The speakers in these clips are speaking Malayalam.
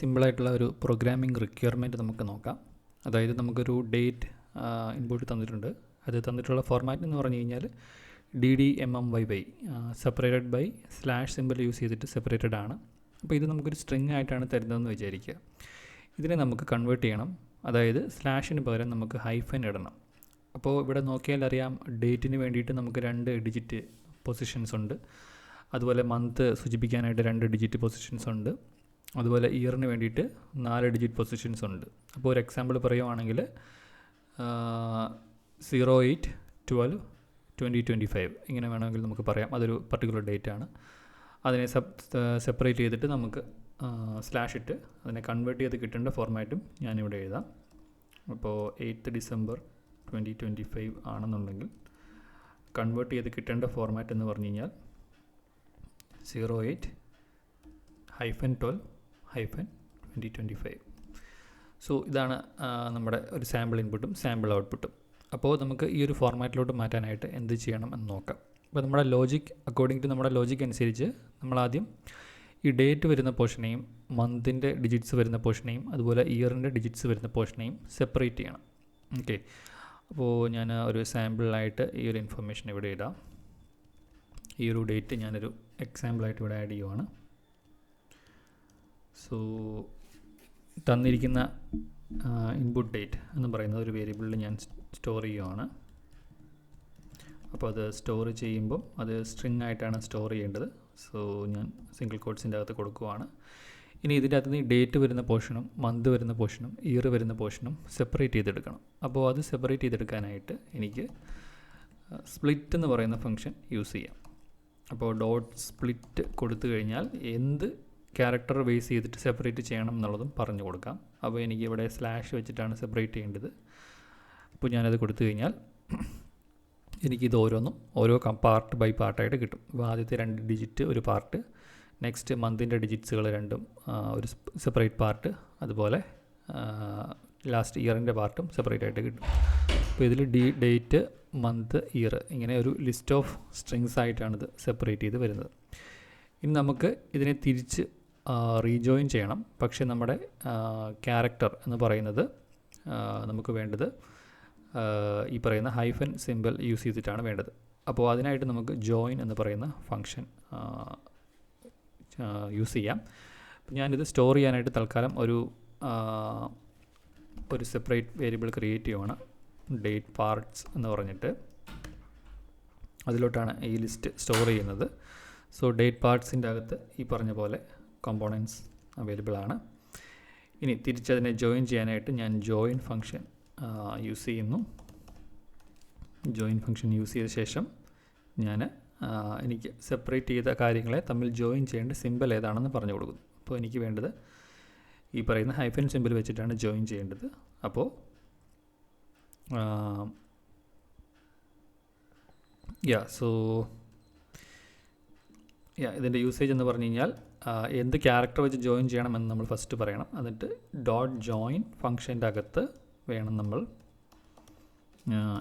സിമ്പിളായിട്ടുള്ള ഒരു പ്രോഗ്രാമിംഗ് റിക്വയർമെൻറ്റ് നമുക്ക് നോക്കാം. അതായത് നമുക്കൊരു ഡേറ്റ് ഇൻപുട്ട് തന്നിട്ടുണ്ട്. അത് തന്നിട്ടുള്ള ഫോർമാറ്റ് എന്ന് പറഞ്ഞു കഴിഞ്ഞാൽ DDMMYY separated by slash simple use ചെയ്തിട്ട് സെപ്പറേറ്റഡ് ആണ്. അപ്പോൾ ഇത് നമുക്കൊരു സ്ട്രിങ് ആയിട്ടാണ് തരുന്നതെന്ന് വിചാരിക്കുക. ഇതിനെ നമുക്ക് കൺവേർട്ട് ചെയ്യണം. അതായത് സ്ലാഷിന് പകരം നമുക്ക് ഹൈഫൻ ഇടണം. അപ്പോൾ ഇവിടെ നോക്കിയാൽ അറിയാം, ഡേറ്റിന് വേണ്ടിയിട്ട് നമുക്ക് 2 ഡിജിറ്റ് പൊസിഷൻസ് ഉണ്ട്. അതുപോലെ മന്ത് സൂചിപ്പിക്കാനായിട്ട് 2 ഡിജിറ്റ് പൊസിഷൻസ് ഉണ്ട്. അതുപോലെ ഇയറിന് വേണ്ടിയിട്ട് 4 ഡിജിറ്റ് പൊസിഷൻസ് ഉണ്ട്. അപ്പോൾ ഒരു എക്സാമ്പിൾ പറയുവാണെങ്കിൽ 08/12/2025 ഇങ്ങനെ വേണമെങ്കിൽ നമുക്ക് പറയാം. അതൊരു പർട്ടിക്കുലർ ഡേറ്റ് ആണ്. അതിനെ സെപ്പറേറ്റ് ചെയ്തിട്ട് നമുക്ക് സ്ലാഷ് ഇട്ട് അതിനെ കൺവേർട്ട് ചെയ്ത് കിട്ടേണ്ട ഫോർമാറ്റും ഞാനിവിടെ എഴുതാം. അപ്പോൾ 8th December 2025 ആണെന്നുണ്ടെങ്കിൽ കൺവേർട്ട് ചെയ്ത് കിട്ടേണ്ട ഫോർമാറ്റ് എന്ന് പറഞ്ഞു കഴിഞ്ഞാൽ 08-12-2025. സോ ഇതാണ് നമ്മുടെ ഒരു സാമ്പിൾ ഇൻപുട്ടും സാമ്പിൾ ഔട്ട്പുട്ടും. അപ്പോൾ നമുക്ക് ഈ ഒരു ഫോർമാറ്റിലോട്ട് മാറ്റാനായിട്ട് എന്ത് ചെയ്യണം എന്ന് നോക്കാം. അപ്പോൾ നമ്മുടെ ലോജിക് അക്കോർഡിംഗ് ടു നമ്മുടെ ലോജിക് അനുസരിച്ച് നമ്മളാദ്യം ഈ ഡേറ്റ് വരുന്ന പോർഷനെയും മന്തിൻ്റെ ഡിജിറ്റ്സ് വരുന്ന പോർഷനെയും അതുപോലെ ഇയറിൻ്റെ ഡിജിറ്റ്സ് വരുന്ന പോർഷനെയും സെപ്പറേറ്റ് ചെയ്യണം. ഓക്കെ, അപ്പോൾ ഞാൻ ഒരു സാമ്പിളായിട്ട് ഈ ഒരു ഇൻഫർമേഷൻ ഇവിടെ ഇടാം. ഈ ഒരു ഡേറ്റ് ഞാനൊരു എക്സാമ്പിളായിട്ട് ഇവിടെ ആഡ് ചെയ്യുവാണ്. സോ തന്നിരിക്കുന്ന ഇൻപുട്ട് ഡേറ്റ് എന്ന് പറയുന്ന ഒരു വേരിയബിളിൽ ഞാൻ സ്റ്റോർ ചെയ്യുവാണ്. അപ്പോൾ അത് സ്റ്റോർ ചെയ്യുമ്പം അത് സ്ട്രിങ് ആയിട്ടാണ് സ്റ്റോർ ചെയ്യേണ്ടത്. സോ ഞാൻ സിംഗിൾ കോട്ട്സിൻ്റെ അകത്ത് കൊടുക്കുവാണ്. ഇനി ഇതിൻ്റെ അകത്ത് നിന്ന് ഡേറ്റ് വരുന്ന പോർഷനും മന്ത് വരുന്ന പോർഷനും ഇയർ വരുന്ന പോർഷനും സെപ്പറേറ്റ് ചെയ്തെടുക്കണം. അപ്പോൾ അത് സെപ്പറേറ്റ് ചെയ്തെടുക്കാനായിട്ട് എനിക്ക് സ്പ്ലിറ്റ് എന്ന് പറയുന്ന ഫംഗ്ഷൻ യൂസ് ചെയ്യാം. അപ്പോൾ ഡോട്ട് സ്പ്ലിറ്റ് കൊടുത്തു കഴിഞ്ഞാൽ എന്ത് ക്യാരക്ടർ ബേസ് ചെയ്തിട്ട് സെപ്പറേറ്റ് ചെയ്യണം എന്നുള്ളതും പറഞ്ഞു കൊടുക്കാം. അപ്പോൾ എനിക്ക് ഇവിടെ സ്ലാഷ് വെച്ചിട്ടാണ് സെപ്പറേറ്റ് ചെയ്യേണ്ടത്. അപ്പോൾ ഞാനത് കൊടുത്തു കഴിഞ്ഞാൽ എനിക്കിത് ഓരോന്നും ഓരോ പാർട്ട് ബൈ പാർട്ടായിട്ട് കിട്ടും. അപ്പോൾ ആദ്യത്തെ 2 ഡിജിറ്റ് ഒരു പാർട്ട്, നെക്സ്റ്റ് മന്തിൻ്റെ ഡിജിറ്റ്സുകൾ രണ്ടും ഒരു സെപ്പറേറ്റ് പാർട്ട്, അതുപോലെ ലാസ്റ്റ് ഇയറിൻ്റെ പാർട്ടും സെപ്പറേറ്റ് ആയിട്ട് കിട്ടും. അപ്പോൾ ഇതിൽ ഡേറ്റ് മന്ത് ഇയർ ഇങ്ങനെ ഒരു ലിസ്റ്റ് ഓഫ് സ്ട്രിങ്സ് ആയിട്ടാണിത് സെപ്പറേറ്റ് ചെയ്ത് വരുന്നത്. ഇനി നമുക്ക് ഇതിനെ തിരിച്ച് റീജോയിൻ ചെയ്യണം. പക്ഷേ നമ്മുടെ ക്യാരക്ടർ എന്ന് പറയുന്നത് നമുക്ക് വേണ്ടത് ഈ പറയുന്ന ഹൈഫൻ സിമ്പിൾ യൂസ് ചെയ്തിട്ടാണ് വേണ്ടത്. അപ്പോൾ അതിനായിട്ട് നമുക്ക് ജോയിൻ എന്ന് പറയുന്ന ഫംഗ്ഷൻ യൂസ് ചെയ്യാം. ഞാനിത് സ്റ്റോർ ചെയ്യാനായിട്ട് തൽക്കാലം ഒരു സെപ്പറേറ്റ് വേരിയബിൾ ക്രിയേറ്റ് ചെയ്യുവാണ്, ഡേറ്റ് പാർട്സ് എന്ന് പറഞ്ഞിട്ട്. അതിലോട്ടാണ് ഈ ലിസ്റ്റ് സ്റ്റോർ ചെയ്യുന്നത്. സോ ഡേറ്റ് പാർട്സിൻ്റെ അകത്ത് ഈ പറഞ്ഞ പോലെ കോമ്പോണൻസ് അവൈലബിൾ ആണ്. ഇനി തിരിച്ചതിനെ ജോയിൻ ചെയ്യാനായിട്ട് ഞാൻ ജോയിൻ ഫംഗ്ഷൻ യൂസ് ചെയ്യുന്നു. ജോയിൻ ഫംഗ്ഷൻ യൂസ് ചെയ്ത ശേഷം ഞാൻ എനിക്ക് സെപ്പറേറ്റ് ചെയ്ത കാര്യങ്ങളെ തമ്മിൽ ജോയിൻ ചെയ്യേണ്ട സിമ്പിൾ ഏതാണെന്ന് പറഞ്ഞു കൊടുക്കുന്നു. അപ്പോൾ എനിക്ക് വേണ്ടത് ഈ പറയുന്ന ഹൈഫൻ സിമ്പിൾ വെച്ചിട്ടാണ് ജോയിൻ ചെയ്യേണ്ടത്. അപ്പോൾ ഇതിൻ്റെ യൂസേജ് എന്ന് പറഞ്ഞു കഴിഞ്ഞാൽ എന്ത് ക്യാരക്ടർ വെച്ച് ജോയിൻ ചെയ്യണമെന്ന് നമ്മൾ ഫസ്റ്റ് പറയണം. എന്നിട്ട് ഡോട്ട് ജോയിൻ ഫംഗ്ഷൻ്റെ അകത്ത് വേണം നമ്മൾ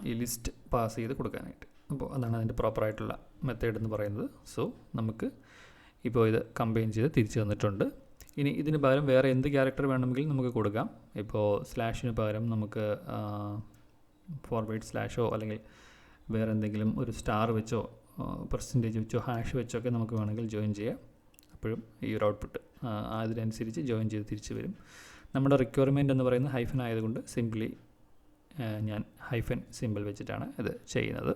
ഈ ലിസ്റ്റ് പാസ് ചെയ്ത് കൊടുക്കാനായിട്ട്. അപ്പോൾ അതാണ് അതിൻ്റെ പ്രോപ്പറായിട്ടുള്ള മെത്തേഡ് എന്ന് പറയുന്നത്. സോ നമുക്ക് ഇപ്പോൾ ഇത് കമ്പൈൻ ചെയ്ത് തിരിച്ചു തന്നിട്ടുണ്ട്. ഇനി ഇതിന് പകരം വേറെ എന്ത് ക്യാരക്ടർ വേണമെങ്കിലും നമുക്ക് കൊടുക്കാം. ഇപ്പോൾ സ്ലാഷിന് പകരം നമുക്ക് ഫോർവേഡ് സ്ലാഷോ അല്ലെങ്കിൽ വേറെ എന്തെങ്കിലും ഒരു സ്റ്റാർ വെച്ചോ പെർസെൻറ്റേജ് വെച്ചോ ഹാഷ് വെച്ചോ ഒക്കെ നമുക്ക് വേണമെങ്കിൽ ജോയിൻ ചെയ്യാം. അപ്പോഴും ഈ ഒരു ഔട്ട്പുട്ട് അതിനനുസരിച്ച് ജോയിൻ ചെയ്ത് തിരിച്ച് വരും. നമ്മുടെ റിക്വയർമെൻറ്റ് എന്ന് പറയുന്നത് ഹൈഫൻ ആയതുകൊണ്ട് സിംപ്ലി ഞാൻ ഹൈഫൻ സിമ്പിൾ വെച്ചിട്ടാണ് ഇത് ചെയ്യുന്നത്.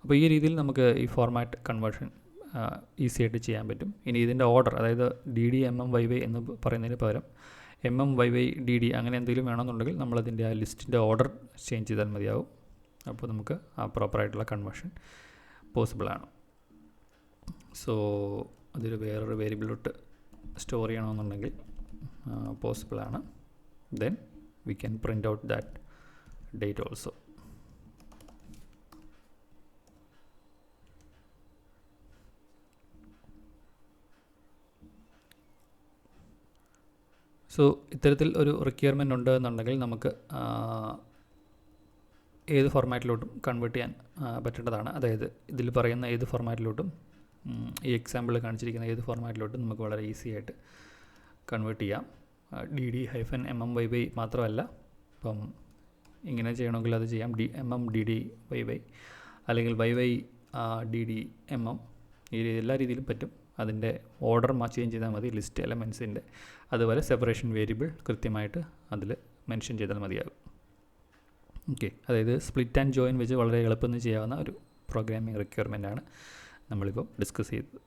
അപ്പോൾ ഈ രീതിയിൽ നമുക്ക് ഈ ഫോർമാറ്റ് കൺവേർഷൻ ഈസി ആയിട്ട് ചെയ്യാൻ പറ്റും. ഇനി ഇതിൻ്റെ ഓർഡർ, അതായത് DDMMYY എന്ന് പറയുന്നതിന് പകരം MMYY അങ്ങനെ എന്തെങ്കിലും വേണമെന്നുണ്ടെങ്കിൽ നമ്മളതിൻ്റെ ആ ലിസ്റ്റിൻ്റെ ഓർഡർ ചേഞ്ച് ചെയ്താൽ മതിയാവും. അപ്പോൾ നമുക്ക് ആ പ്രോപ്പറായിട്ടുള്ള കൺവേർഷൻ പോസിബിളാണ്. സോ അതൊരു വേറൊരു വേരിയബിളിലോട്ട് സ്റ്റോർ ചെയ്യണമെന്നുണ്ടെങ്കിൽ പോസിബിളാണ്. Then we can print out that date also. So ഇത്തരത്തിൽ ഒരു റിക്വയർമെൻ്റ് ഉണ്ട് എന്നുണ്ടെങ്കിൽ നമുക്ക് ഏത് ഫോർമാറ്റിലോട്ടും കൺവേർട്ട് ചെയ്യാൻ പറ്റേണ്ടതാണ്. അതായത് ഇതിൽ പറയുന്ന ഏത് ഫോർമാറ്റിലോട്ടും ഈ എക്സാമ്പിൾ കാണിച്ചിരിക്കുന്ന ഏത് ഫോർമാറ്റിലോട്ടും നമുക്ക് വളരെ ഈസി ആയിട്ട് കൺവേർട്ട് ചെയ്യാം. DD-MMYY മാത്രമല്ല, ഇപ്പം ഇങ്ങനെ ചെയ്യണമെങ്കിൽ അത് ചെയ്യാം. MM-DD-YY അല്ലെങ്കിൽ YY-DD-MM, ഈ എല്ലാ രീതിയിലും പറ്റും. അതിൻ്റെ ഓർഡർ ചേഞ്ച് ചെയ്താൽ മതി ലിസ്റ്റ് എലമെൻസിൻ്റെ. അതുപോലെ സെപ്പറേഷൻ വേരിയബിൾ കൃത്യമായിട്ട് അതിൽ മെൻഷൻ ചെയ്താൽ മതിയാകും. ഓക്കെ, അതായത് സ്പ്ലിറ്റ് ആൻഡ് ജോയിൻ വെച്ച് വളരെ എളുപ്പത്തിൽ ചെയ്യാവുന്ന ഒരു പ്രോഗ്രാമിംഗ് റിക്വയർമെൻ്റ് ആണ് നമ്മളിപ്പോൾ ഡിസ്കസ് ചെയ്തത്.